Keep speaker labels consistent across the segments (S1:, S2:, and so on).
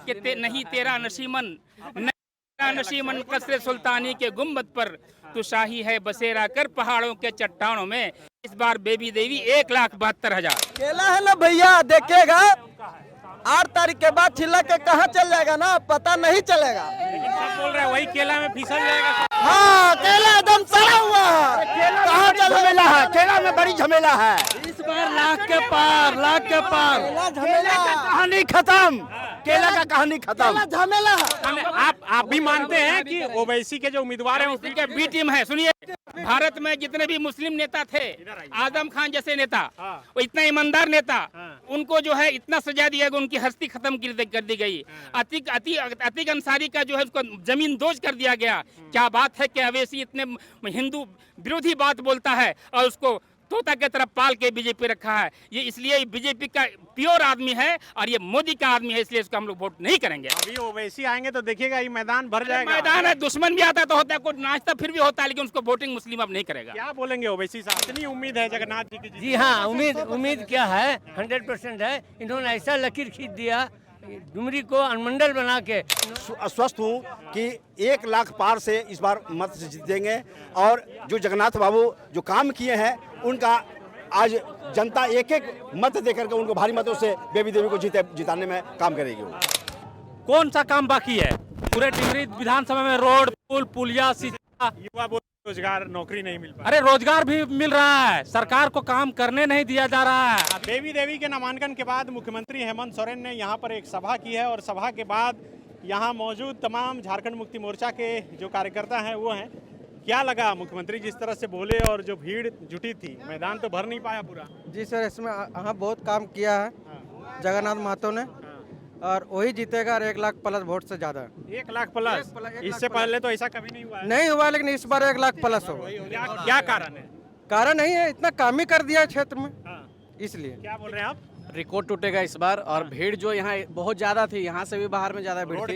S1: कि नहीं तेरा नशीमन नशीमन कसरे सुल्तानी के गुम्बद पर तू शाही है बसेरा कर पहाड़ों के चट्टानों में। इस बार बेबी देवी 1,72,000।
S2: केला है ना भैया, देखेगा 8 तारीख के बाद छिलक के कहाँ चल जाएगा ना, पता नहीं चलेगा।
S3: सब बोल रहे हैं वही केला में फिसल जाएगा।
S2: हाँ, केला एकदम सड़ा हुआ है, कहाँ झमेला है, केला में बड़ी झमेला है।
S3: इस बार लाख के पार
S2: केला का कहानी खत्म, केला का कहानी खत्म, झमेला।
S3: आप भी मानते हैं कि ओवैसी के जो उम्मीदवार हैं
S1: ओवैसी के बी टीम है। सुनिए, भारत में जितने भी मुस्लिम नेता थे, आजम खान जैसे नेता, वो इतना ईमानदार नेता, उनको जो है इतना सजा दिया गया, उनकी हस्ती खत्म कर दी गई। अतीक अंसारी का जो है उसको जमीन दोज कर दिया गया। क्या बात है कि ओवैसी इतने हिंदू विरोधी बात बोलता है और उसको तोता के तरफ पाल के बीजेपी रखा है। ये इसलिए बीजेपी का प्योर आदमी है और ये मोदी का आदमी है, इसलिए इसको हम लोग वोट नहीं करेंगे।
S3: अभी ओवैसी आएंगे तो देखिएगा ये मैदान भर जाएगा।
S1: मैदान है, दुश्मन भी आता है तो होता है, कोई नाचता फिर भी होता है, लेकिन उसको वोटिंग मुस्लिम अब नहीं करेगा।
S3: क्या बोलेंगे ओवैसी साहब, इतनी उम्मीद है जगन्नाथ जी की?
S4: जी हाँ, उम्मीद क्या है, 100% है। इन्होंने ऐसा लकीर खींच दिया डुमरी को अनुमंडल बना के।
S2: आश्वस्त हूँ कि 1 लाख पार से इस बार मत से जीतेंगे और जो जगन्नाथ बाबू जो काम किए हैं उनका आज जनता एक मत देकर के उनको भारी मतों से बेबी देवी को जिताने में काम करेगी।
S3: कौन सा काम बाकी है पूरे टिमरी विधानसभा में? रोड, पुल, पुलिया, सिंचाई, युवा रोजगार, नौकरी नहीं मिल पा। अरे रोजगार भी मिल रहा है, सरकार को काम करने नहीं दिया जा रहा है। बेबी देवी के नामांकन के बाद मुख्यमंत्री हेमंत सोरेन ने यहाँ पर एक सभा की है और सभा के बाद यहाँ मौजूद तमाम झारखंड मुक्ति मोर्चा के जो कार्यकर्ता हैं वो हैं। क्या लगा मुख्यमंत्री जिस तरह से बोले और जो भीड़ जुटी थी, मैदान तो भर नहीं पाया पूरा?
S5: जी सर, इसमें यहाँ बहुत काम किया है जगन्नाथ महतो ने और वही जीतेगा 1 लाख प्लस वोट से ज्यादा।
S3: 1 लाख प्लस? इससे पहले तो ऐसा कभी नहीं हुआ है।
S5: नहीं हुआ, लेकिन इस बार 1 लाख प्लस होगा।
S3: क्या कारण है?
S5: कारण नहीं है, इतना काम ही कर दिया है क्षेत्र में, इसलिए।
S3: क्या बोल रहे हैं आप?
S6: रिकॉर्ड टूटेगा इस बार। और भीड़ जो यहाँ बहुत ज्यादा थी, यहाँ से भी बाहर में ज्यादा भीड़ थी,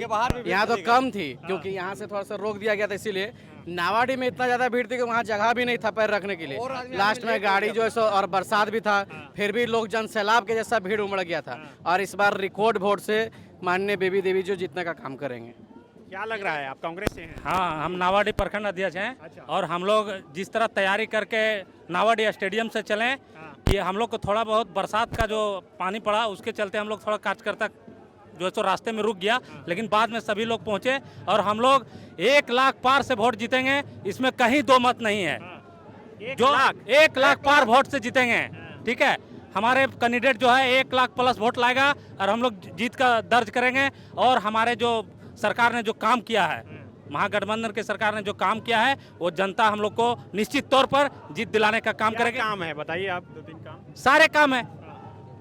S6: यहाँ तो कम थी क्योंकि यहाँ से थोड़ा सा रोक दिया गया था। इसीलिए नावाडी में इतना ज्यादा भीड़ थी कि वहाँ जगह भी नहीं था पैर रखने के लिए। लास्ट में गाड़ी जो है सो, और बरसात भी था, फिर भी लोग जन सैलाब के जैसा भीड़ उमड़ गया था। और इस बार रिकॉर्ड वोट से माननीय बेबी देवी जो जीतने का काम करेंगे।
S3: क्या लग रहा है, आप कांग्रेस से हैं?
S7: हाँ, हम नावाडी प्रखंड अध्यक्ष हैं। और हम लोग जिस तरह तैयारी करके नावाडी स्टेडियम से चलें कि हम लोग को थोड़ा बहुत बरसात का जो पानी पड़ा उसके चलते हम लोग थोड़ा कार्यकर्ता जो है तो रास्ते में रुक गया, लेकिन बाद में सभी लोग पहुंचे और हम लोग 1 लाख पार से वोट जीतेंगे, इसमें कहीं दो मत नहीं है। जो 1 लाख पार वोट से जीतेंगे, ठीक है। हमारे कैंडिडेट जो है 1 लाख प्लस वोट लाएगा और हम लोग जीत का दर्ज करेंगे। और हमारे जो सरकार ने जो काम किया है, महागठबंधन के सरकार ने जो काम किया है, वो जनता हम लोग को निश्चित तौर पर जीत दिलाने का काम करेगी।
S3: काम है बताइए आप, 2-3 काम।
S7: सारे काम है,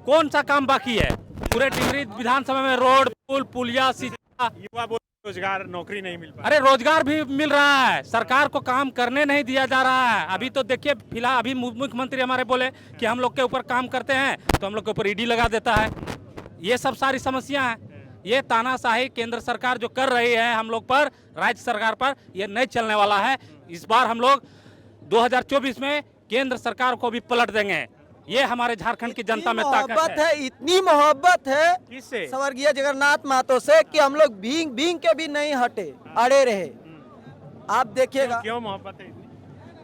S7: कौन सा काम बाकी है पूरे टिमरी विधानसभा में? रोड, पुल, पुलिया, सिंचाई,
S3: युवा रोजगार, नौकरी नहीं मिल पा।
S7: अरे रोजगार भी मिल रहा है, सरकार को काम करने नहीं दिया जा रहा है। अभी तो देखिए फिलहाल अभी मुख्यमंत्री हमारे बोले कि हम लोग के ऊपर काम करते हैं तो हम लोग के ऊपर ईडी लगा देता है। ये सब सारी समस्या है। ये तानाशाही केंद्र सरकार जो कर रही है हम लोग पर, राज्य सरकार पर, ये नहीं चलने वाला है। इस बार हम लोग 2024 में केंद्र सरकार को भी पलट देंगे। ये हमारे झारखंड की जनता में ताकत है।
S2: इतनी मोहब्बत है
S3: किससे?
S2: स्वर्गीय जगन्नाथ महतो से कि हम लोग भींग के भी नहीं हटे, अड़े रहे। आप देखिएगा
S3: क्यों मोहब्बत है?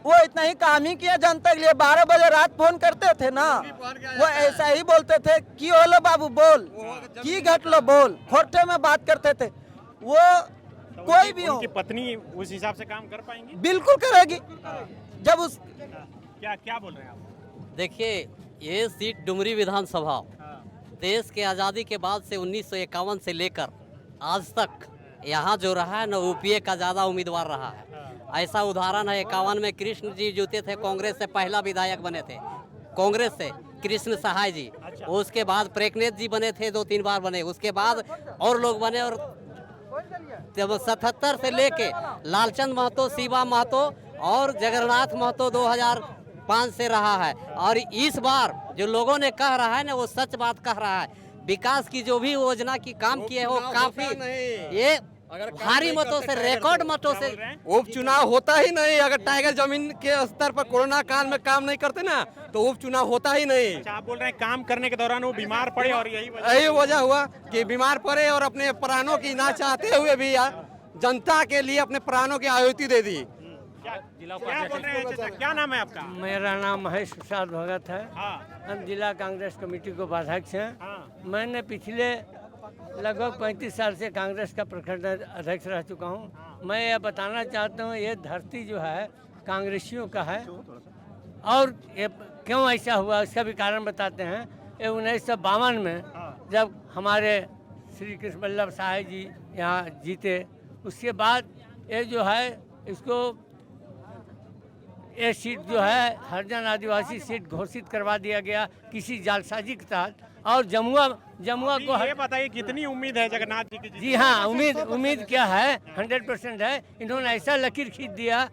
S2: वो इतना ही काम ही किया जनता के लिए। 12 बजे रात फोन करते थे ना, वो ऐसा ही बोलते थे कि ओलो बाबू बोल, की घटलो बोल, खोटे में बात करते थे। वो
S3: तो
S2: कोई भी हो,
S3: उनकी पत्नी उस हिसाब से काम कर पाएंगी?
S2: बिल्कुल करेगी। जब उस
S3: क्या बोल रहे हैं आप?
S8: देखिए, ये सीट डुमरी विधानसभा देश के आज़ादी के बाद से 1951 से लेकर आज तक यहाँ जो रहा है ना, यूपीए का ज़्यादा उम्मीदवार रहा है। ऐसा उदाहरण है, 51 में कृष्ण जी जीते थे, कांग्रेस से पहला विधायक बने थे, कांग्रेस से कृष्ण सहाय जी। उसके बाद प्रेकनेत जी बने थे, 2-3 बार बने। उसके बाद और लोग बने और 77 से लेके लालचंद महतो, शिवा महतो और जगन्नाथ महतो 2005 से रहा है। और इस बार जो लोगों ने कह रहा है ना, वो सच बात कह रहा है। विकास की जो भी योजना की काम किए हो काफी, ये भारी मतों से, रिकॉर्ड मतों से।
S6: उपचुनाव होता ही नहीं। अगर टाइगर जमीन के स्तर पर कोरोना काल में काम नहीं करते ना तो उपचुनाव होता ही नहीं।
S3: अच्छा, आप बोल रहे हैं काम करने के दौरान वो बीमार पड़े और यही
S6: वजह हुआ कि बीमार पड़े और अपने प्राणों की ना चाहते हुए भी जनता के लिए अपने प्राणों की आहुति दे दी।
S3: क्या बोल रहे हैं चाचा, क्या नाम है आपका?
S4: मेरा नाम महेश प्रसाद भगत है।
S3: हाँ,
S4: हम जिला कांग्रेस कमेटी को उपाध्यक्ष हैं।
S3: हाँ,
S4: मैंने पिछले लगभग 35 साल से कांग्रेस का प्रखंड अध्यक्ष रह चुका हूँ। मैं यह बताना चाहता हूँ ये धरती जो है कांग्रेसियों का है और ये क्यों ऐसा हुआ इसका भी कारण बताते हैं। ये 1952 में जब हमारे श्री कृष्ण वल्लभ साहब जी यहाँ जीते, उसके बाद ये जो है इसको ये सीट जो है हरिजन आदिवासी सीट घोषित करवा दिया गया किसी जालसाजी के तहत। और जमुआ को
S3: ये बताइए कितनी उम्मीद है जगन्नाथ जी की?
S4: जी हाँ, उम्मीद क्या है, 100% है। इन्होंने ऐसा लकीर खींच दिया,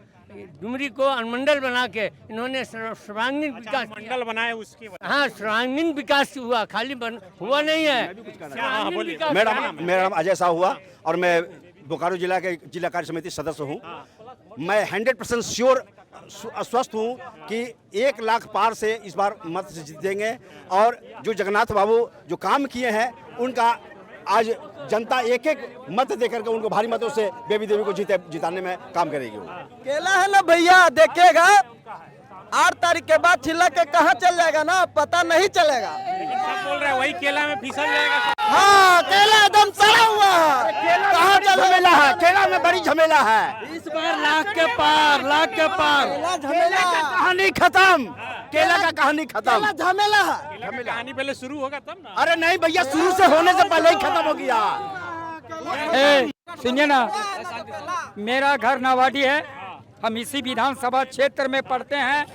S4: डुमरी को अनुमंडल बना के इन्होंने सर्वांगीण विकास
S3: मंडल बनाए उसकी
S4: हाँ, सर्वांगीण विकास हुआ, खाली हुआ नहीं है।
S2: मेरा नाम अजय साहू हुआ और मैं बोकारो जिला के जिला कार्य समिति सदस्य हूँ। मैं 100% श्योर आश्वस्त हूँ कि 1 लाख पार से इस बार मत से जीतेंगे और जो जगन्नाथ बाबू जो काम किए हैं उनका आज जनता एक एक मत देकर के उनको भारी मतों से बेबी देवी को जिताने में काम करेगी।
S5: केला है ना भैया, देखिएगा 8 तारीख के बाद छिलक के कहाँ चल जाएगा ना पता नहीं चलेगा।
S3: सब बोल रहे हैं वही केला में फिसल जाएगा।
S5: हाँ, केला एकदम सड़ा हुआ है।
S2: कहाँ झमेला है? केला में बड़ी झमेला है।
S5: इस बार लाख के पार
S2: केला का कहानी खत्म। केला का कहानी खत्म।
S5: झमेला है।
S3: केला की कहानी पहले शुरू होगा तब ना।
S2: अरे नहीं भैया, शुरू से होने से पहले ही खत्म हो गया।
S9: सुनिए ना, मेरा घर नावाडी है, हम इसी विधानसभा क्षेत्र में पढ़ते हैं।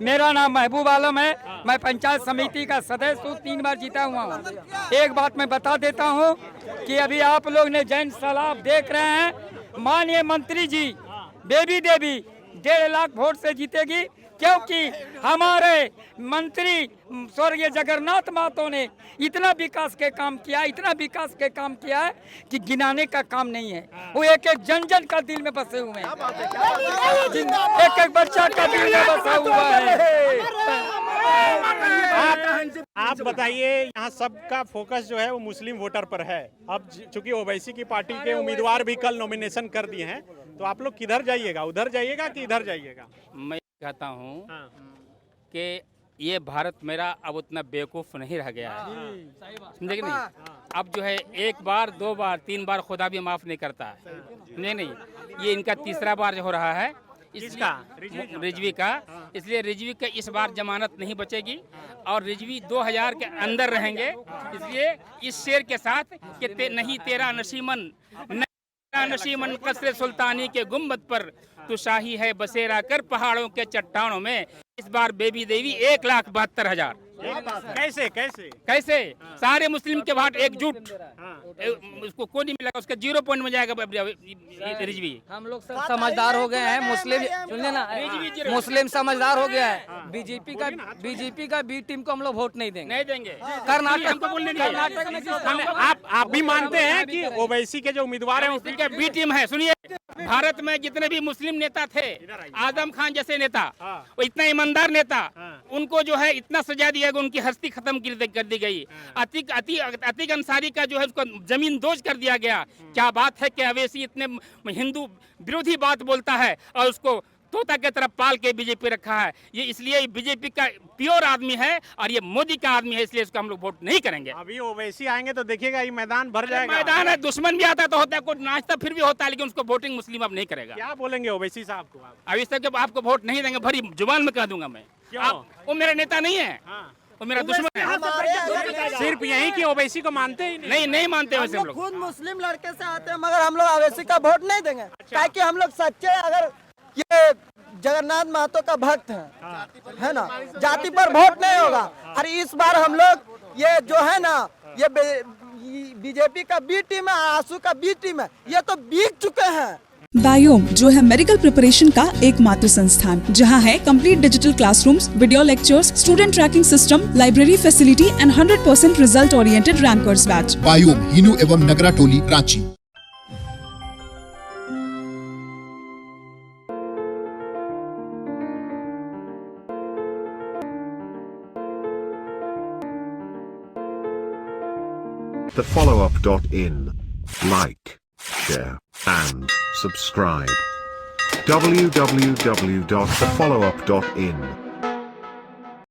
S9: मेरा नाम महबूब आलम है, मैं पंचायत समिति का सदस्य हूँ, 3 बार जीता हुआ हूँ। एक बात मैं बता देता हूँ कि अभी आप लोग ने जैन सलाब देख रहे हैं, माननीय मंत्री जी बेबी देवी 1.5 लाख वोट से जीतेगी, क्योंकि हमारे मंत्री स्वर्गीय जगन्नाथ महतो ने इतना विकास के काम किया, इतना विकास के काम किया है कि गिनाने का काम नहीं है। वो एक एक जन जन का दिल में बसे हुए हैं, एक एक बच्चा का दिल में बसा हुआ है।
S3: आप बताइए, यहाँ सबका फोकस जो है वो मुस्लिम वोटर पर है। अब चूंकि ओवैसी की पार्टी के उम्मीदवार भी कल नॉमिनेशन कर दिए हैं, तो आप लोग किधर जाइएगा, उधर जाइएगा कि इधर जाइएगा?
S1: मैं कहता हूँ कि ये भारत मेरा अब उतना बेवकूफ़ नहीं रह गया है, समझे कि नहीं? अब जो है 1 बार 2 बार 3 बार खुदा भी माफ़ नहीं करता है, नहीं, ये इनका 3रा बार हो रहा है रिजवी का। इसलिए रिजवी का इस बार जमानत नहीं बचेगी और रिजवी 2000 के अंदर रहेंगे। इसलिए इस शेर के साथ कि नहीं तेरा नशीमन कसरे सुल्तानी के गुम्बद पर तो शाही है बसेरा कर पहाड़ों के चट्टानों में। इस बार बेबी देवी 1,72,000। कैसे सारे मुस्लिम के वोट एकजुट, उसको कोई नहीं मिलेगा, उसका 0 पॉइंट में जाएगा रिजवी।
S6: हम लोग सब समझदार हो गए हैं, मुस्लिम सुनिए ना, मुस्लिम समझदार हो गया है। बीजेपी का बी टीम को हम लोग वोट नहीं देंगे।
S3: कर्नाटक में आप भी मानते हैं कि ओवैसी के जो उम्मीदवार हैं
S1: उसके बी टीम है? सुनिए, भारत में जितने भी मुस्लिम नेता थे, आजम खान जैसे नेता, वो इतना ईमानदार नेता, उनको जो है इतना सजा दिया गया, उनकी हस्ती खत्म कर दी गई। अतीक अंसारी का जो है उसको जमीन दोज कर दिया गया। क्या बात है कि अवैसी इतने हिंदू विरोधी बात बोलता है और उसको तोता की तरफ पाल के बीजेपी रखा है। ये इसलिए बीजेपी का प्योर आदमी है और ये मोदी का आदमी है, इसलिए इसको हम लोग वोट नहीं करेंगे।
S3: अभी ओवैसी आएंगे तो देखिएगा ये मैदान भर जाएगा।
S1: मैदान है, दुश्मन भी आता तो होता है, कोई नाचता फिर भी होता है, लेकिन उसको वोटिंग मुस्लिम अब नहीं करेगा।
S3: क्या बोलेंगे ओवैसी साहब को?
S1: अभी तक आपको वोट नहीं देंगे, भरी जुबान में कह दूंगा मैं। वो मेरा नेता नहीं है, वो मेरा दुश्मन है।
S3: सिर्फ यही कि ओवैसी को मानते ही
S1: नहीं मानते वैसे हम लोग।
S5: खुद मुस्लिम लड़के से आते हैं, मगर हम लोग ओवैसी का वोट नहीं देंगे, ताकि हम लोग सच्चे, अगर ये जगन्नाथ महतो का भक्त है ना, जाति पर वोट नहीं होगा। और इस बार हम लोग ये जो है ना, ये बीजेपी का बी टीम है, आंसू का बी टीम है, ये तो बीत चुके हैं।
S10: बायोम जो है मेडिकल प्रिपरेशन का एकमात्र संस्थान जहां है complete digital classrooms, video lectures, student tracking system, library facility and 100% result oriented rankers batch.
S11: Biome Hinoo एवं नगरा टोली Ranchi.
S12: TheFollowUp.in. Like, share, and subscribe. www.thefollowup.in